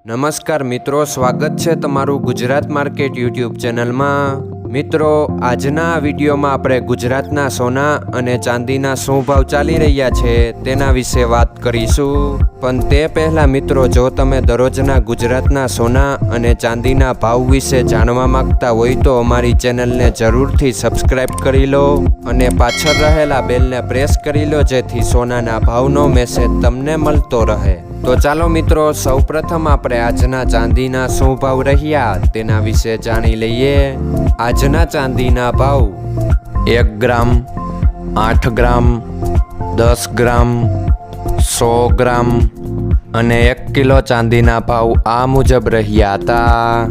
નમસ્કાર મિત્રો, સ્વાગત છે તમારું ગુજરાત માર્કેટ યુટ્યુબ ચેનલમાં। મિત્રો, આજના વિડીયોમાં આપણે ગુજરાતના સોના અને ચાંદીના શું ભાવ ચાલી રહ્યા છે તેના વિશે વાત કરીશું। પણ તે પહેલાં મિત્રો, જો તમે દરરોજના ગુજરાતના સોના અને ચાંદીના ભાવ વિશે જાણવા માંગતા હોય તો અમારી ચેનલને જરૂરથી સબસ્ક્રાઈબ કરી લો અને પાછળ રહેલા બેલને પ્રેસ કરી લો, જેથી સોનાના ભાવનો મેસેજ તમને મળતો રહે। તો ચાલો મિત્રો, સૌપ્રથમ આપણે આજના ચાંદીના શું ભાવ રહ્યા તેના વિશે જાણી લઈએ। આજના ચાંદીના ભાવ 1 ગ્રામ, 8 ગ્રામ, 10 ગ્રામ, 100 ગ્રામ અને 1 કિલો ચાંદીના ભાવ આ મુજબ રહ્યા હતા।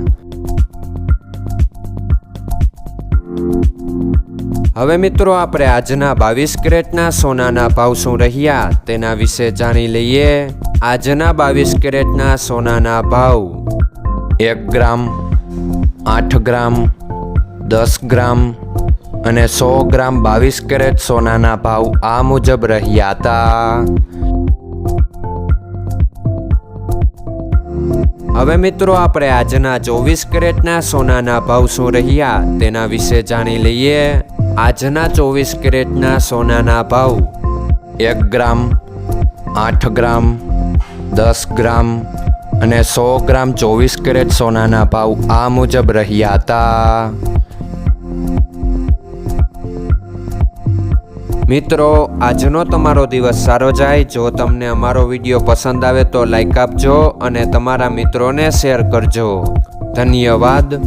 હવે મિત્રો, આપણે આજના 22 કેરેટના સોનાના ભાવ શું રહ્યા તેના વિશે જાણી લઈએ। આજના 22 કેરેટના સોનાના ભાવ 1 ગ્રામ, 8 ગ્રામ, 10 ગ્રામ અને 100 ગ્રામ 22 કેરેટ સોનાના ભાવ આ મુજબ રહ્યા હતા। હવે મિત્રો, આપણે આજના 24 કેરેટના સોનાના ભાવ શું રહ્યા તેના વિશે જાણી લઈએ। આજના 24 કેરેટના સોનાના ભાવ 1 ગ્રામ, 8 ગ્રામ, 10 ગ્રામ અને 100 ગ્રામ 24 કેરેટ સોનાના ભાવ આ મુજબ રહ્યા હતા। મિત્રો, આજનો તમારો દિવસ સારો જાય। જો તમને અમારો વિડીયો પસંદ આવે તો લાઈક આપજો અને તમારા મિત્રોને શેર કરજો। ધન્યવાદ।